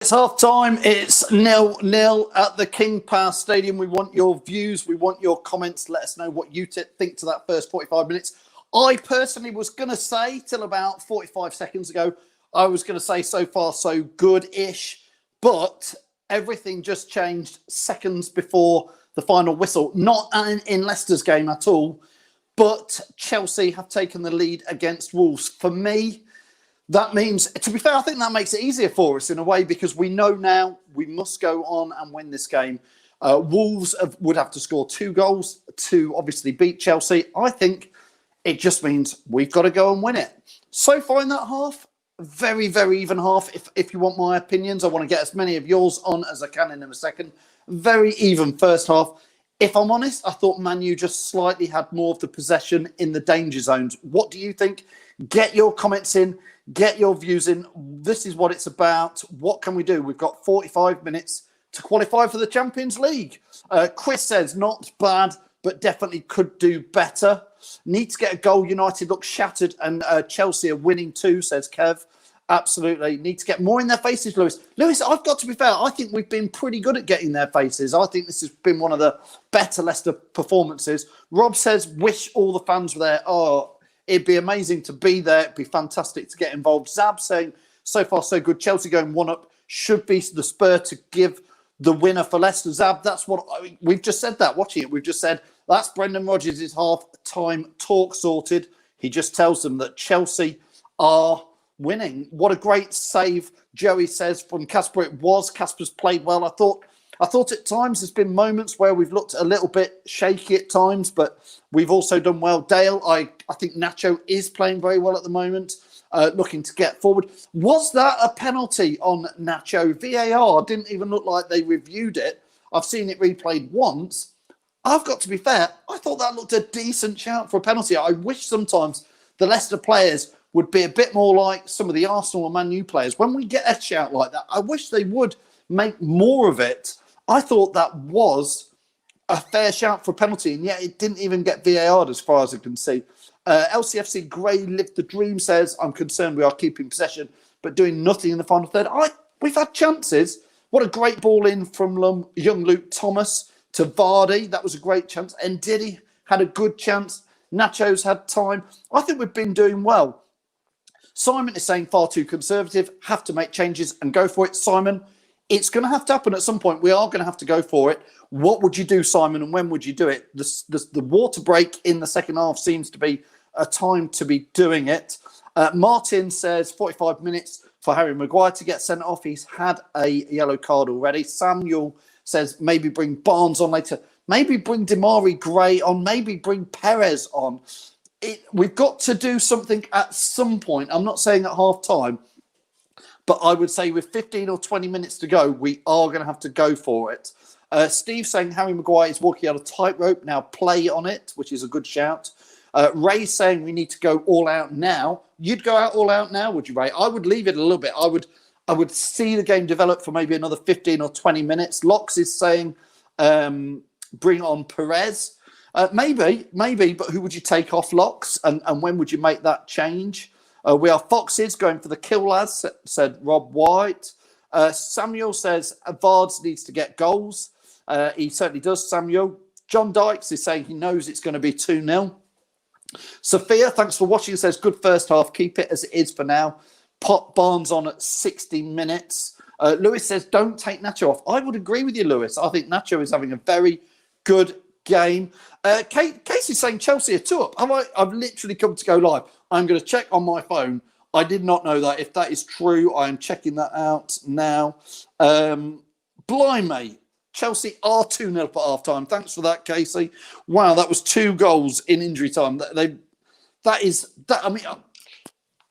It's half time. It's 0-0 at the King Power Stadium. We want your views. We want your comments. Let us know what you think to that first 45 minutes. I personally was going to say, till about 45 seconds ago, I was going to say so far so good-ish, but everything just changed seconds before the final whistle. Not in Leicester's game at all, but Chelsea have taken the lead against Wolves. For me, that means, to be fair, I think that makes it easier for us in a way because we know now we must go on and win this game. Wolves would have to score 2 goals to obviously beat Chelsea. I think it just means we've got to go and win it. So far in that half, very, very even half. If you want my opinions, I want to get as many of yours on as I can in a second. Very even first half. If I'm honest, I thought Man U just slightly had more of the possession in the danger zones. What do you think? Get your comments in. Get your views in. This is what it's about. What can we do? We've got 45 minutes to qualify for the Champions League. Chris says, not bad, but definitely could do better. Need to get a goal. United look shattered and Chelsea are winning too, says Kev. Absolutely. Need to get more in their faces, Lewis. Lewis, I've got to be fair. I think we've been pretty good at getting their faces. I think this has been one of the better Leicester performances. Rob says, wish all the fans were there. Oh, it'd be amazing to be there. It'd be fantastic to get involved. Zab saying, so far so good. Chelsea going 1-up. Should be the spur to give the winner for Leicester. Zab, that's what we've just said that. Watching it, we've just said, that's Brendan Rodgers' half-time talk sorted. He just tells them that Chelsea are winning. What a great save, Joey says, from Casper. It was. Casper's played well. I thought at times there's been moments where we've looked a little bit shaky at times, but we've also done well. Dale, I think Nacho is playing very well at the moment, looking to get forward. Was that a penalty on Nacho? VAR didn't even look like they reviewed it. I've seen it replayed once. I've got to be fair, I thought that looked a decent shout for a penalty. I wish sometimes the Leicester players would be a bit more like some of the Arsenal or Man U players. When we get a shout like that, I wish they would make more of it. I thought that was a fair shout for a penalty, and yet it didn't even get VAR'd as far as I can see. LCFC Gray Lived the Dream says, I'm concerned we are keeping possession, but doing nothing in the final third. We've had chances. What a great ball in from young Luke Thomas to Vardy. That was a great chance. And Diddy had a good chance. Nacho's had time. I think we've been doing well. Simon is saying far too conservative, have to make changes and go for it. Simon, it's going to have to happen at some point. We are going to have to go for it. What would you do, Simon, and when would you do it? The water break in the second half seems to be a time to be doing it. Martin says 45 minutes for Harry Maguire to get sent off. He's had a yellow card already. Samuel says maybe bring Barnes on later. Maybe bring Demari Gray on. Maybe bring Perez on. We've got to do something at some point. I'm not saying at half time, but I would say with 15 or 20 minutes to go, we are going to have to go for it. Steve saying Harry Maguire is walking on a tightrope. Now play on it, which is a good shout. Ray saying we need to go all out now. You'd go out all out now, would you, Ray? I would leave it a little bit. I would see the game develop for maybe another 15 or 20 minutes. Locks is saying bring on Perez. Maybe, but who would you take off, Locks? And when would you make that change? We are Foxes going for the kill, lads, said Rob White. Samuel says Everards needs to get goals. He certainly does, Samuel. John Dykes is saying he knows it's going to be 2-0. Sophia, thanks for watching, says good first half. Keep it as it is for now. Pop Barnes on at 60 minutes. Lewis says don't take Nacho off. I would agree with you, Lewis. I think Nacho is having a very good game. Casey's saying Chelsea are 2-up. I've literally come to go live. I'm going to check on my phone. I did not know that. If that is true, I am checking that out now. Blimey. Chelsea are 2-0 at half-time. Thanks for that, Casey. Wow, that was 2 goals in injury time. I mean,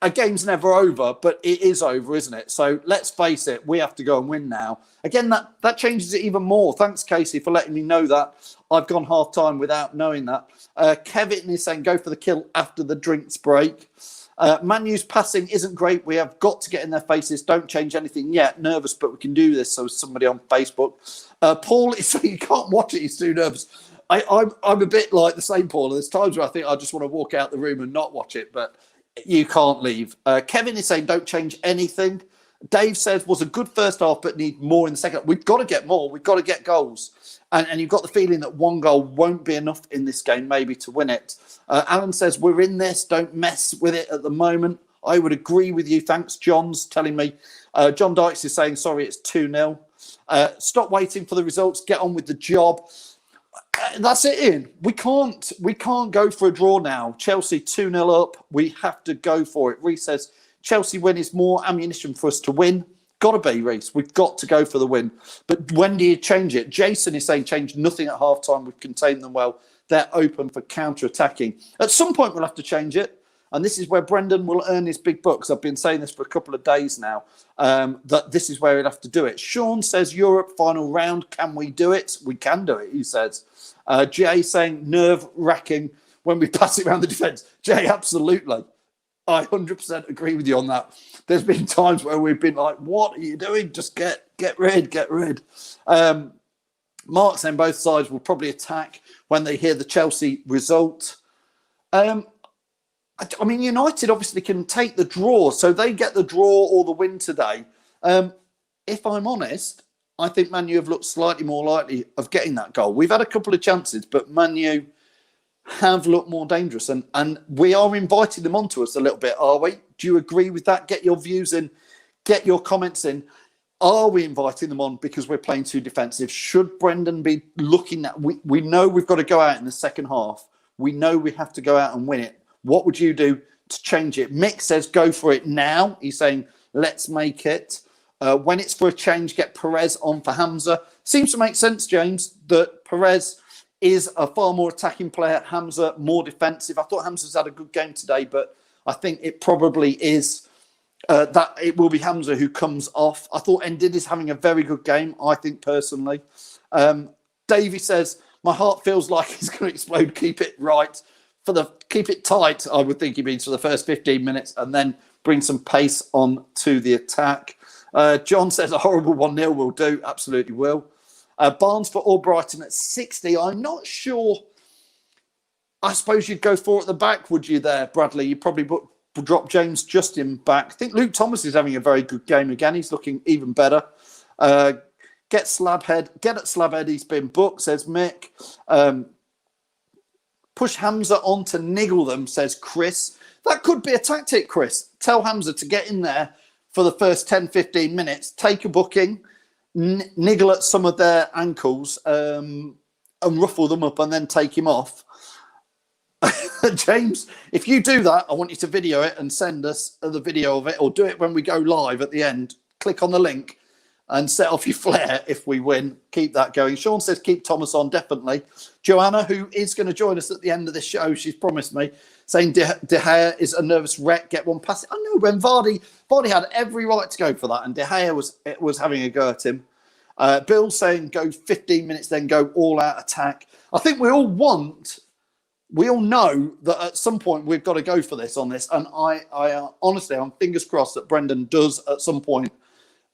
a game's never over, but it is over, isn't it? So let's face it, we have to go and win now. Again, that changes it even more. Thanks, Casey, for letting me know that. I've gone half-time without knowing that. Kevin is saying go for the kill after the drinks break. Man U's passing isn't great. We have got to get in their faces. Don't change anything yet. Nervous, but we can do this. So somebody on Facebook. Paul is saying you can't watch it. He's too nervous. I'm a bit like the same, Paul. There's times where I think I just want to walk out the room and not watch it, but you can't leave. Kevin is saying don't change anything. Dave says, was a good first half, but need more in the second. We've got to get more. We've got to get goals. And you've got the feeling that one goal won't be enough in this game, maybe, to win it. Alan says, we're in this. Don't mess with it at the moment. I would agree with you. Thanks. John's telling me. John Dykes is saying, sorry, it's 2-0. Stop waiting for the results. Get on with the job. That's it, Ian. We can't go for a draw now. Chelsea 2-0 up. We have to go for it. Reece says, Chelsea win is more ammunition for us to win. Got to be, Reece. We've got to go for the win. But when do you change it? Jason is saying change nothing at half-time. We've contained them well. They're open for counter-attacking. At some point, we'll have to change it. And this is where Brendan will earn his big bucks. I've been saying this for a couple of days now, that this is where he'll have to do it. Sean says, Europe final round. Can we do it? We can do it, he says. Jay saying, nerve-wracking when we pass it around the defence. Jay, absolutely. I 100% agree with you on that. There's been times where we've been like, what are you doing? Just get rid. Mark saying both sides will probably attack when they hear the Chelsea result. I mean, United obviously can take the draw, so they get the draw or the win today. If I'm honest, I think Man U have looked slightly more likely of getting that goal. We've had a couple of chances, but Man U have looked more dangerous, and we are inviting them onto us a little bit, are we? Do you agree with that? Get your views in, get your comments in. Are we inviting them on because we're playing too defensive? Should Brendan be looking at... We know we've got to go out in the second half. We know we have to go out and win it. What would you do to change it? Mick says, go for it now. He's saying, let's make it. When it's for a change, get Perez on for Hamza. Seems to make sense, James, that Perez is a far more attacking player. Hamza, more defensive. I thought Hamza's had a good game today, but I think it probably is that it will be Hamza who comes off. I thought Ndid is having a very good game, I think, personally. Davey says, my heart feels like it's going to explode. Keep it right. Keep it tight, I would think he means for the first 15 minutes, and then bring some pace on to the attack. John says a horrible 1-0 will do. Absolutely will. Barnes for Albrighton at 60. I'm not sure. I suppose you'd go for it at the back, would you there, Bradley? You probably drop James Justin back. I think Luke Thomas is having a very good game again. He's looking even better. Get at Slabhead. He's been booked, says Mick. Push Hamza on to niggle them, says Chris. That could be a tactic, Chris. Tell Hamza to get in there for the first 10, 15 minutes, take a booking, niggle at some of their ankles and ruffle them up and then take him off. James, if you do that, I want you to video it and send us the video of it, or do it when we go live at the end. Click on the link and set off your flare if we win. Keep that going. Sean says keep Thomas on, definitely. Joanna, who is going to join us at the end of this show, she's promised me, saying De Gea is a nervous wreck. Get one past it. I know, when Vardy had every right to go for that, and De Gea was having a go at him. Bill saying go 15 minutes, then go all-out attack. I think we all know that at some point we've got to go for this on this. And I honestly, I'm fingers crossed that Brendan does at some point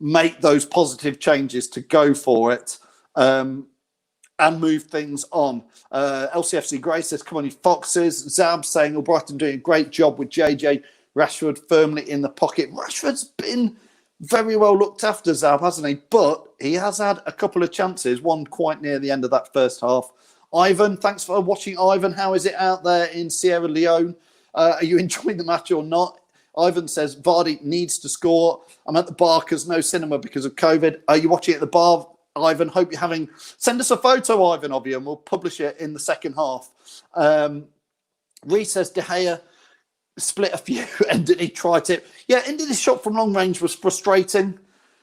make those positive changes to go for it and move things on. LCFC Grace says, come on, you foxes. Zab saying, Brighton doing a great job with JJ. Rashford firmly in the pocket. Rashford's been very well looked after, Zab, hasn't he? But he has had a couple of chances, one quite near the end of that first half. Ivan, thanks for watching, Ivan. How is it out there in Sierra Leone? Are you enjoying the match or not? Ivan says, Vardy needs to score. I'm at the bar because no cinema because of COVID. Are you watching at the bar, Ivan? Hope you're having... Send us a photo, Ivan, of you, and we'll publish it in the second half. Reece says, De Gea split a few and did he try it? Yeah, into this shot from long range was frustrating.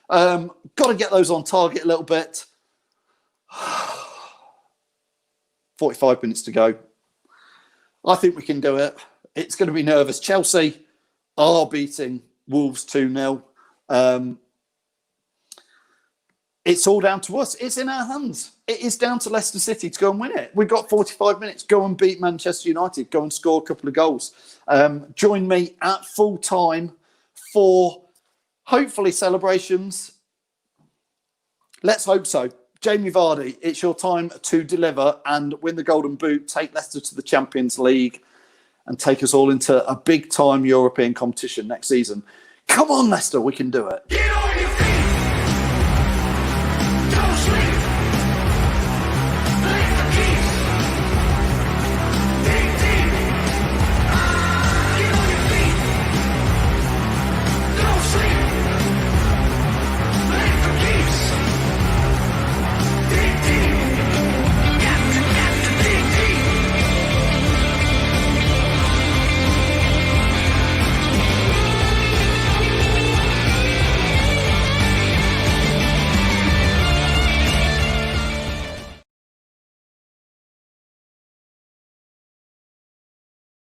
Got to get those on target a little bit. 45 minutes to go. I think we can do it. It's going to be nervous. Chelsea are beating Wolves 2-0. It's all down to us. It's in our hands. It is down to Leicester City to go and win it. We've got 45 minutes. Go and beat Manchester United. Go and score a couple of goals. Join me at full time for hopefully celebrations. Let's hope so. Jamie Vardy, it's your time to deliver and win the Golden Boot, take Leicester to the Champions League and take us all into a big-time European competition next season. Come on, Leicester, we can do it.